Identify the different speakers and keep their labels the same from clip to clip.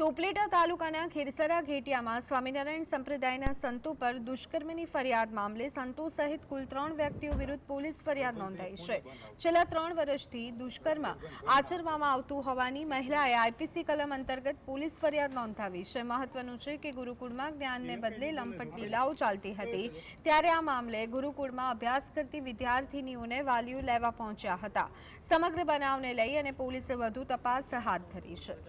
Speaker 1: ટોપલેટા તાલુકાના ખેરસરા ઘેટિયામાં સ્વામિનારાયણ સંપ્રદાયના સંતો પર દુષ્કર્મની ફરિયાદ મામલે સંતો સહિત કુલ 3 વ્યક્તિઓ વિરુદ્ધ પોલીસ ફરિયાદ નોંધાઈ છે. છેલ્લા 3 વર્ષથી દુષ્કર્મ આચરવામાં આવતું હોવાની મહિલાએ આઈપીસી કલમ અંતર્ગત પોલીસ ફરિયાદ નોંધાવી છે. મહત્વનું છે કે ગુરુકુળમાં જ્ઞાનને બદલે લંપટ લીલાઓ ચાલતી હતી, ત્યારે આ મામલે ગુરુકુળમાં અભ્યાસ કરતી વિદ્યાર્થીનીઓને વાલીઓ લેવા પહોંચ્યા હતા. સમગ્ર બનાવને લઈ અને પોલીસે વધુ તપાસ હાથ ધરી છે.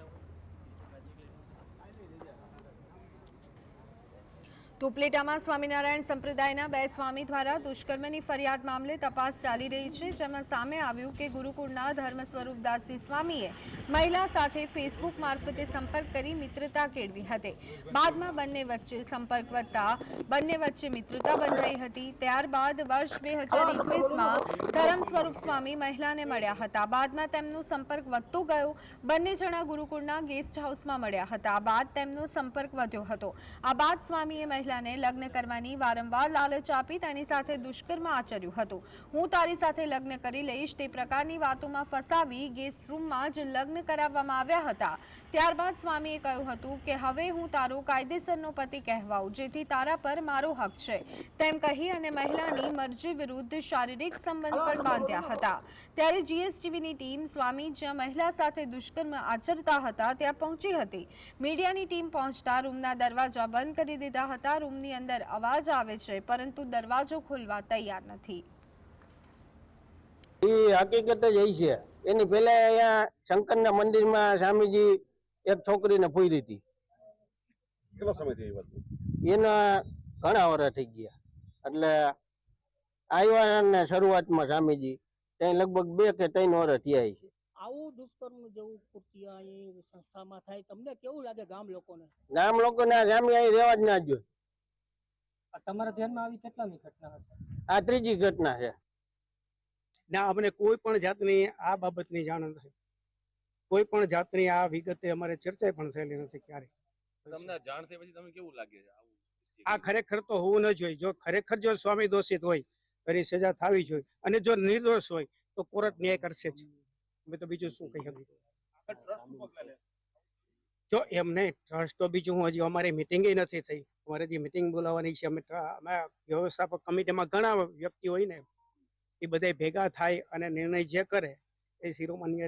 Speaker 1: ટોપલેટામાં સ્વામિનારાયણ સંપ્રદાયના 2 સ્વામી દ્વારા દુષ્કર્મની ફરિયાદ મામલે તપાસ ચાલી રહી છે, જેમાં સામે આવ્યું કે ગુરુકુળના ધર્મ સ્વરૂપદાસજી સ્વામીએ મહિલા સાથે ફેસબુક મારફતે સંપર્ક કરી મિત્રતા કેળવી હતી. બાદમાં બંને વચ્ચે સંપર્ક વધતા બંને વચ્ચે મિત્રતા બંધાઈ હતી. ત્યારબાદ વર્ષ 2021માં ધર્મ સ્વરૂપ સ્વામી મહિલાને મળ્યા હતા. બાદમાં તેમનો સંપર્ક વધતો ગયો. બંને જણા ગુરુકુળના ગેસ્ટ હાઉસમાં મળ્યા હતા. બાદ તેમનો સંપર્ક વધ્યો હતો. આ બાદ સ્વામીએ મહિલાને લગ્ન કરવાની વારંવાર લાલચ આપી તેની સાથે દુષ્કર્મ આચર્યું હતું. હું તારી સાથે લગ્ન કરી લઈશ તે પ્રકારની વાતોમાં ફસાવી ગેસ્ટ રૂમમાં જ લગ્ન કરાવવામાં આવ્યા હતા. ત્યારબાદ સ્વામીએ કહ્યું હતું કે હવે હું તારો કાયદેસરનો પતિ કહેવાઉં, જેથી તારા પર મારો હક છે તેમ કહી અને મહિલાની મરજી વિરુદ્ધ શારીરિક સંબંધ પણ બાંધ્યા હતા. ત્યારે જીએસટીવીની ટીમ સ્વામી જ્યાં મહિલા સાથે દુષ્કર્મ આચરતા હતા ત્યાં પહોંચી હતી. મીડિયાની ટીમ પહોંચતા રૂમના દરવાજા બંધ કરી દીધા હતા. રૂમની અંદર અવાજ આવે છે, પરંતુ દરવાજો ખોલવા તૈયાર નથી.
Speaker 2: એ હકીકત જ એ છે. એની પહેલા અહીંયા શંકરના મંદિરમાં સ્વામીજી એક છોકરીને પૂરી હતી.
Speaker 3: કેટલો સમય થઈ વાત?
Speaker 2: એના ઘણા વર્ષ થઈ ગયા. એટલે આવ્યા ને શરૂઆતમાં સ્વામીજી ત્યાં લગભગ 2 કે 3 વર્ષ થયા છે.
Speaker 4: આવું દુષ્કર્મ જેવું કૃત્ય અહીં સંસ્થામાં થાય તમને કેવું લાગે? ગામ લોકોને
Speaker 2: આ સ્વામી અહીં રહેવા જ ના જોઈએ.
Speaker 4: તમારા ધ્યાનમાં આવી કેટલાની ઘટના હશે?
Speaker 2: આ 3જી ઘટના છે.
Speaker 5: ના, અમને કોઈ પણ જાતની આ બાબતની જાણ નથી. કોઈ પણ જાતની આ વિગતે અમારે ચર્ચા પણ થયેલી નથી ક્યારે.
Speaker 3: તમને જાણ થઈ પછી તમે કેવું લાગે છે?
Speaker 5: આ ખરેખર તો હોવું ન જોઈએ. જો ખરેખર જો સ્વામી દોષિત હોય તો એની સજા થવી જોઈએ, અને જો નિર્દોષ હોય તો કોર્ટ ન્યાય કરશે જ. અમે તો બીજું શું કહી શકીએ? જો એમ નહીં, ટ્રસ્ટ તો બીજું હું હજી અમારી મિટિંગ નથી થઈ. અમારે જે મિટિંગ બોલાવવાની છે, અમે વ્યવસ્થાપક કમિટીમાં ઘણા વ્યક્તિ હોય ને, એ બધા ભેગા થાય અને નિર્ણય જે કરે એ શિરોમાન્ય